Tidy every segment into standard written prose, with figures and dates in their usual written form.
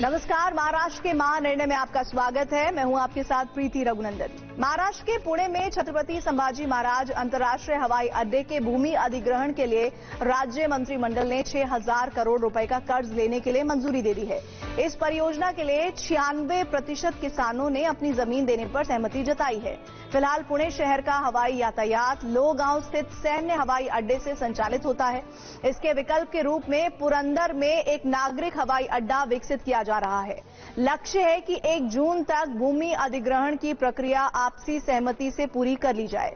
नमस्कार, महाराष्ट्र के महानिर्णय में आपका स्वागत है। मैं हूं आपके साथ प्रीति रघुनंदन। महाराष्ट्र के पुणे में छत्रपति संभाजी महाराज अंतर्राष्ट्रीय हवाई अड्डे के भूमि अधिग्रहण के लिए राज्य मंत्रिमंडल ने 6,000 करोड़ रुपए का कर्ज लेने के लिए मंजूरी दे दी है। इस परियोजना के लिए 96% किसानों ने अपनी जमीन देने पर सहमति जताई है। फिलहाल पुणे शहर का हवाई यातायात लोहगांव स्थित सैन्य हवाई अड्डे से संचालित होता है। इसके विकल्प के रूप में पुरंदर में एक नागरिक हवाई अड्डा विकसित किया जा रहा है। लक्ष्य है कि 1 जून तक भूमि अधिग्रहण की प्रक्रिया आपसी सहमति से पूरी कर ली जाए।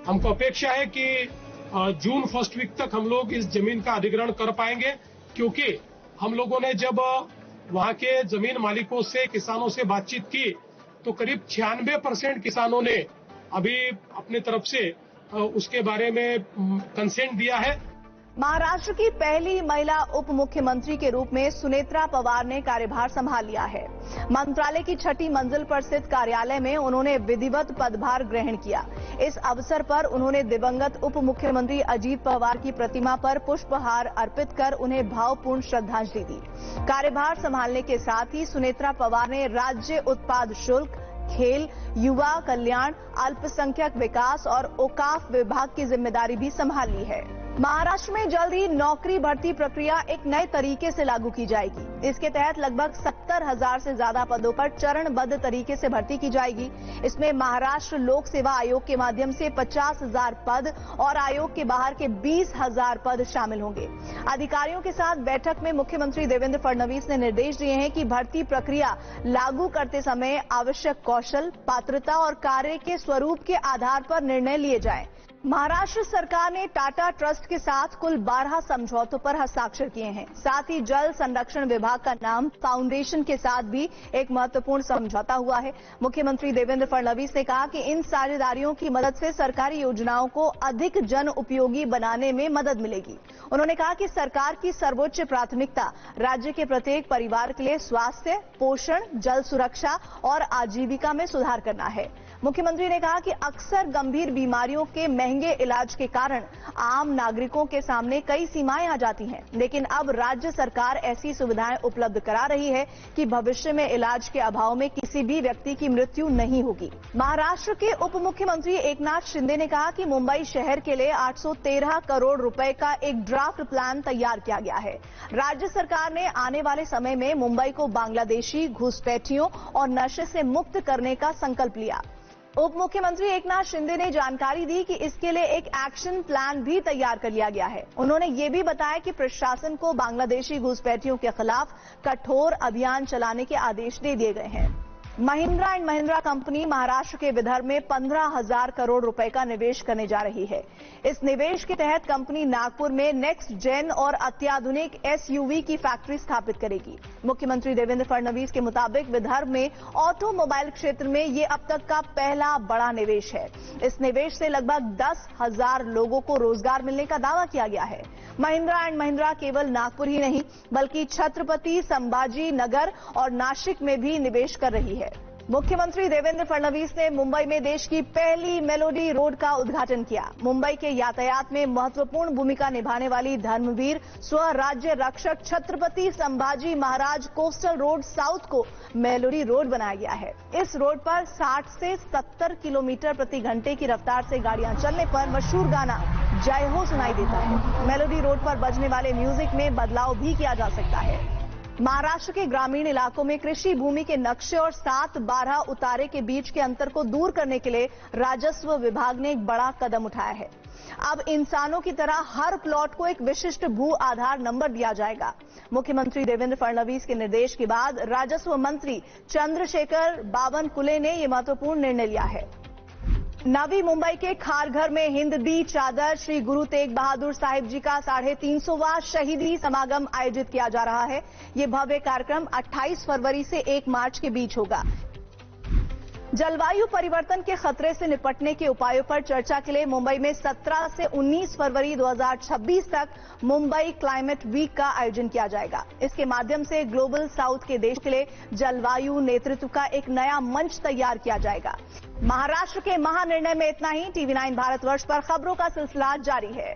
हमको अपेक्षा है कि जून फर्स्ट वीक तक हम लोग इस जमीन का अधिग्रहण कर पाएंगे, क्योंकि हम लोगों ने जब वहां के जमीन मालिकों से, किसानों से बातचीत की तो करीब 96% किसानों ने अभी अपनी तरफ से उसके बारे में कंसेंट दिया है। महाराष्ट्र की पहली महिला उप मुख्यमंत्री के रूप में सुनेत्रा पवार ने कार्यभार संभाल लिया है। मंत्रालय की 6ठी मंजिल पर स्थित कार्यालय में उन्होंने विधिवत पदभार ग्रहण किया। इस अवसर पर उन्होंने दिवंगत उप मुख्यमंत्री अजीत पवार की प्रतिमा पर पुष्पहार अर्पित कर उन्हें भावपूर्ण श्रद्धांजलि दी। कार्यभार संभालने के साथ ही सुनेत्रा पवार ने राज्य उत्पाद शुल्क, खेल, युवा कल्याण, अल्पसंख्यक विकास और औकाफ विभाग की जिम्मेदारी भी संभाल ली है। महाराष्ट्र में जल्द ही नौकरी भर्ती प्रक्रिया एक नए तरीके से लागू की जाएगी। इसके तहत लगभग 70,000 से ज्यादा पदों पर चरणबद्ध तरीके से भर्ती की जाएगी। इसमें महाराष्ट्र लोक सेवा आयोग के माध्यम से 50,000 पद और आयोग के बाहर के 20,000 पद शामिल होंगे। अधिकारियों के साथ बैठक में मुख्यमंत्री देवेंद्र फडणवीस ने निर्देश दिए हैं कि भर्ती प्रक्रिया लागू करते समय आवश्यक कौशल, पात्रता और कार्य के स्वरूप के आधार पर निर्णय लिए जाएं। महाराष्ट्र सरकार ने टाटा ट्रस्ट के साथ कुल 12 समझौतों पर हस्ताक्षर किए हैं। साथ ही जल संरक्षण विभाग का नाम फाउंडेशन के साथ भी एक महत्वपूर्ण समझौता हुआ है। मुख्यमंत्री देवेंद्र फडणवीस ने कहा कि इन साझेदारियों की मदद से सरकारी योजनाओं को अधिक जन उपयोगी बनाने में मदद मिलेगी। उन्होंने कहा कि सरकार की सर्वोच्च प्राथमिकता राज्य के प्रत्येक परिवार के लिए स्वास्थ्य, पोषण, जल सुरक्षा और आजीविका में सुधार करना है। मुख्यमंत्री ने कहा कि अक्सर गंभीर बीमारियों के महंगे इलाज के कारण आम नागरिकों के सामने कई सीमाएं आ जाती हैं, लेकिन अब राज्य सरकार ऐसी सुविधाएं उपलब्ध करा रही है कि भविष्य में इलाज के अभाव में किसी भी व्यक्ति की मृत्यु नहीं होगी। महाराष्ट्र के उप मुख्यमंत्री एकनाथ शिंदे ने कहा कि मुंबई शहर के लिए 813 करोड़ रुपए का एक ड्राफ्ट प्लान तैयार किया गया है। राज्य सरकार ने आने वाले समय में मुंबई को बांग्लादेशी, घुसपैठियों और नशे से मुक्त करने का संकल्प लिया। उप मुख्यमंत्री एकनाथ शिंदे ने जानकारी दी कि इसके लिए एक एक्शन प्लान भी तैयार कर लिया गया है। उन्होंने ये भी बताया कि प्रशासन को बांग्लादेशी घुसपैठियों के खिलाफ कठोर अभियान चलाने के आदेश दे दिए गए हैं। महिंद्रा एंड महिंद्रा कंपनी महाराष्ट्र के विदर्भ में 15,000 करोड़ रुपए का निवेश करने जा रही है। इस निवेश के तहत कंपनी नागपुर में नेक्स्ट जेन और अत्याधुनिक एसयूवी की फैक्ट्री स्थापित करेगी। मुख्यमंत्री देवेंद्र फडणवीस के मुताबिक विदर्भ में ऑटोमोबाइल क्षेत्र में ये अब तक का पहला बड़ा निवेश है। इस निवेश से लगभग 10,000 लोगों को रोजगार मिलने का दावा किया गया है। महिंद्रा एंड महिंद्रा केवल नागपुर ही नहीं बल्कि छत्रपति संभाजी नगर और नासिक में भी निवेश कर रही है। मुख्यमंत्री देवेंद्र फडणवीस ने मुंबई में देश की पहली मेलोडी रोड का उद्घाटन किया। मुंबई के यातायात में महत्वपूर्ण भूमिका निभाने वाली धर्मवीर स्वराज्य रक्षक Chhatrapati Sambhaji Maharaj coastal road south को मेलोडी रोड बनाया गया है। इस रोड पर 60 से 70 किलोमीटर प्रति घंटे की रफ्तार से गाड़ियां चलने पर मशहूर गाना जय हो सुनाई देता है। मेलोडी रोड पर बजने वाले म्यूजिक में बदलाव भी किया जा सकता है। महाराष्ट्र के ग्रामीण इलाकों में कृषि भूमि के नक्शे और 7-12 उतारे के बीच के अंतर को दूर करने के लिए राजस्व विभाग ने एक बड़ा कदम उठाया है। अब इंसानों की तरह हर प्लॉट को एक विशिष्ट भू आधार नंबर दिया जाएगा। मुख्यमंत्री देवेंद्र फडणवीस के निर्देश के बाद राजस्व मंत्री चंद्रशेखर बावनकुले ने यह महत्वपूर्ण निर्णय लिया है। नवी मुंबई के खारघर में हिंद दी चादर श्री गुरु तेग बहादुर साहिब जी का 350वां शहीदी समागम आयोजित किया जा रहा है। ये भव्य कार्यक्रम 28 फरवरी से 1 मार्च के बीच होगा। जलवायु परिवर्तन के खतरे से निपटने के उपायों पर चर्चा के लिए मुंबई में 17 से 19 फरवरी 2026 तक मुंबई क्लाइमेट वीक का आयोजन किया जाएगा। इसके माध्यम से ग्लोबल साउथ के देश के लिए जलवायु नेतृत्व का एक नया मंच तैयार किया जाएगा। महाराष्ट्र के महानिर्णय में इतना ही। टीवी 9 भारतवर्ष पर खबरों का सिलसिला जारी है।